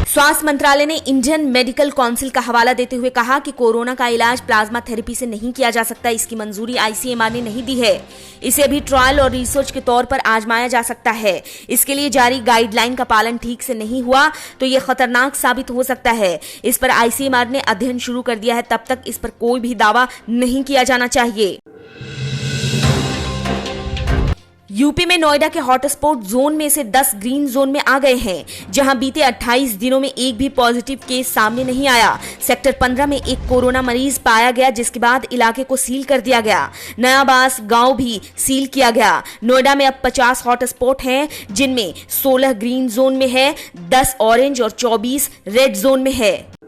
स्वास्थ्य मंत्रालय ने इंडियन मेडिकल काउंसिल का हवाला देते हुए कहा कि कोरोना का इलाज प्लाज्मा थेरेपी से नहीं किया जा सकता। इसकी मंजूरी आईसीएमआर ने नहीं दी है। इसे अभी ट्रायल और रिसर्च के तौर पर आजमाया जा सकता है। इसके लिए जारी गाइडलाइन का पालन ठीक से नहीं हुआ तो यह खतरनाक साबित हो सकता है। इस पर आईसीएमआर ने अध्ययन शुरू कर दिया है। तब तक इस पर कोई भी दावा नहीं किया जाना चाहिए। यूपी में नोएडा के हॉटस्पॉट जोन में से 10 ग्रीन जोन में आ गए हैं, जहां बीते 28 दिनों में एक भी पॉजिटिव केस सामने नहीं आया। सेक्टर 15 में एक कोरोना मरीज पाया गया, जिसके बाद इलाके को सील कर दिया गया। नयाबास गांव भी सील किया गया। नोएडा में अब 50 हॉटस्पॉट हैं, जिनमें 16 ग्रीन जोन में है, 10 ऑरेंज और 24 रेड जोन में है।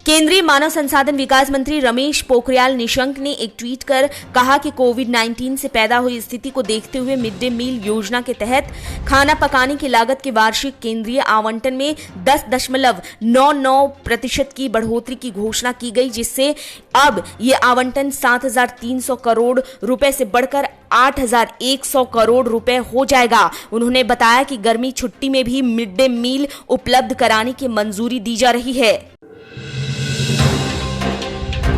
केंद्रीय मानव संसाधन विकास मंत्री रमेश पोखरियाल निशंक ने एक ट्वीट कर कहा कि कोविड-19 से पैदा हुई स्थिति को देखते हुए मिड डे मील योजना के तहत खाना पकाने की लागत के वार्षिक केंद्रीय आवंटन में 10.99% की बढ़ोतरी की घोषणा की गई, जिससे अब ये आवंटन 7,300 करोड़ रुपए से बढ़कर 8,100 करोड़ रुपए हो जाएगा। उन्होंने बताया कि गर्मी छुट्टी में भी मिड डे मील उपलब्ध कराने की मंजूरी दी जा रही है।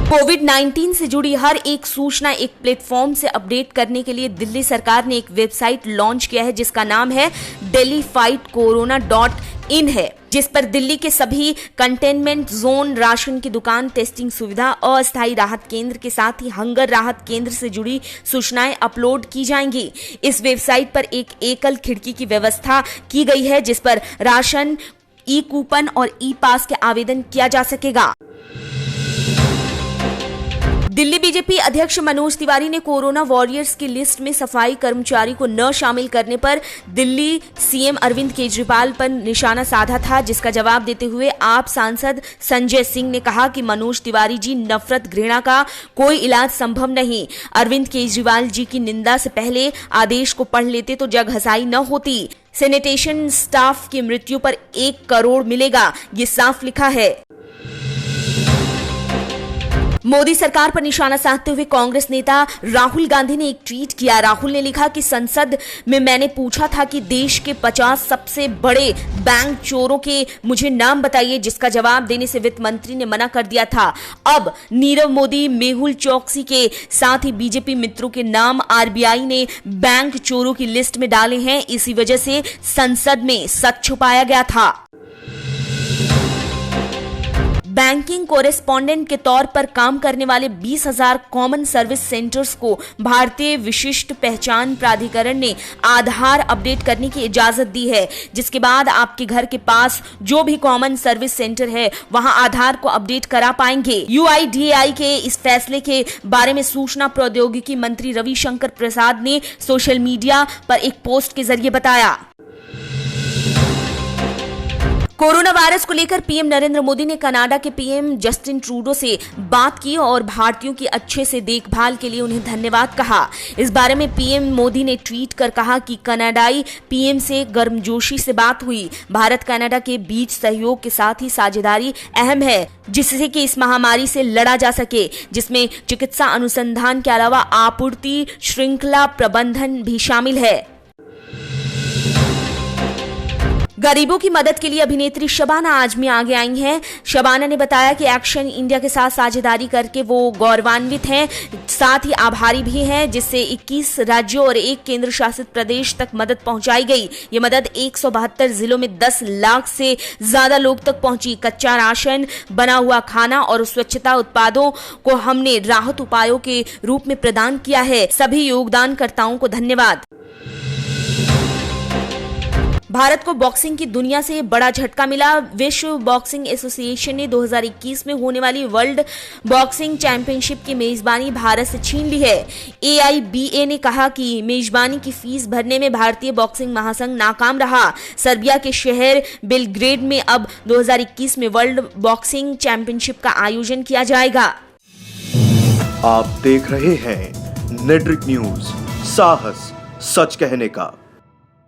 कोविड-19 से जुड़ी हर एक सूचना एक प्लेटफॉर्म से अपडेट करने के लिए दिल्ली सरकार ने एक वेबसाइट लॉन्च किया है, जिसका नाम है delhiFightCorona.in है, जिस पर दिल्ली के सभी कंटेनमेंट जोन, राशन की दुकान, टेस्टिंग सुविधा, अस्थायी राहत केंद्र के साथ ही हंगर राहत केंद्र से जुड़ी सूचनाएं अपलोड की जाएंगी। इस वेबसाइट पर एक एकल खिड़की की व्यवस्था की गई है, जिस पर राशन, ई कूपन और ई पास के आवेदन किया जा सकेगा। दिल्ली बीजेपी अध्यक्ष मनोज तिवारी ने कोरोना वॉरियर्स की लिस्ट में सफाई कर्मचारी को न शामिल करने पर दिल्ली सीएम अरविंद केजरीवाल पर निशाना साधा था, जिसका जवाब देते हुए आप सांसद संजय सिंह ने कहा कि मनोज तिवारी जी, नफरत घृणा का कोई इलाज संभव नहीं। अरविंद केजरीवाल जी की निंदा से पहले आदेश को पढ़ लेते तो जग हंसाई न होती। सैनिटेशन स्टाफ की मृत्यु पर 1 करोड़ मिलेगा, ये साफ लिखा है। मोदी सरकार पर निशाना साधते हुए कांग्रेस नेता राहुल गांधी ने एक ट्वीट किया। राहुल ने लिखा कि संसद में मैंने पूछा था कि देश के 50 सबसे बड़े बैंक चोरों के मुझे नाम बताइए, जिसका जवाब देने से वित्त मंत्री ने मना कर दिया था। अब नीरव मोदी, मेहुल चोकसी के साथ ही बीजेपी मित्रों के नाम आरबीआई ने बैंक चोरों की लिस्ट में डाले हैं। इसी वजह से संसद में सच छुपाया गया था। बैंकिंग कोरेस्पोंडेंट के तौर पर काम करने वाले 20,000 कॉमन सर्विस सेंटर्स को भारतीय विशिष्ट पहचान प्राधिकरण ने आधार अपडेट करने की इजाजत दी है, जिसके बाद आपके घर के पास जो भी कॉमन सर्विस सेंटर है वहां आधार को अपडेट करा पाएंगे। यूआईडीएआई के इस फैसले के बारे में सूचना प्रौद्योगिकी मंत्री रविशंकर प्रसाद ने सोशल मीडिया पर एक पोस्ट के जरिए बताया। कोरोना वायरस को लेकर पीएम नरेंद्र मोदी ने कनाडा के पीएम जस्टिन ट्रूडो से बात की और भारतीयों की अच्छे से देखभाल के लिए उन्हें धन्यवाद कहा। इस बारे में पीएम मोदी ने ट्वीट कर कहा कि कनाडाई पीएम से गर्मजोशी से बात हुई। भारत कनाडा के बीच सहयोग के साथ ही साझेदारी अहम है, जिससे कि इस महामारी से लड़ा जा सके, जिसमें चिकित्सा अनुसंधान के अलावा आपूर्ति श्रृंखला प्रबंधन भी शामिल है। गरीबों की मदद के लिए अभिनेत्री शबाना आजमी आगे आई हैं। शबाना ने बताया कि एक्शन इंडिया के साथ साझेदारी करके वो गौरवान्वित हैं, साथ ही आभारी भी हैं, जिससे 21 राज्यों और 1 केंद्र शासित प्रदेश तक मदद पहुंचाई गई। ये मदद 172 जिलों में 10 लाख से ज्यादा लोग तक पहुंची। कच्चा राशन, बना हुआ खाना और स्वच्छता उत्पादों को हमने राहत उपायों के रूप में प्रदान किया है। सभी योगदानकर्ताओं को धन्यवाद। भारत को बॉक्सिंग की दुनिया से बड़ा झटका मिला। विश्व बॉक्सिंग एसोसिएशन ने 2021 में होने वाली वर्ल्ड बॉक्सिंग चैंपियनशिप की मेजबानी भारत से छीन ली है। एआईबीए ने कहा कि मेजबानी की फीस भरने में भारतीय बॉक्सिंग महासंघ नाकाम रहा। सर्बिया के शहर बेलग्रेड में अब 2021 में वर्ल्ड बॉक्सिंग चैंपियनशिप का आयोजन किया जाएगा। आप देख रहे हैं नेटरिक न्यूज, साहस सच कहने का।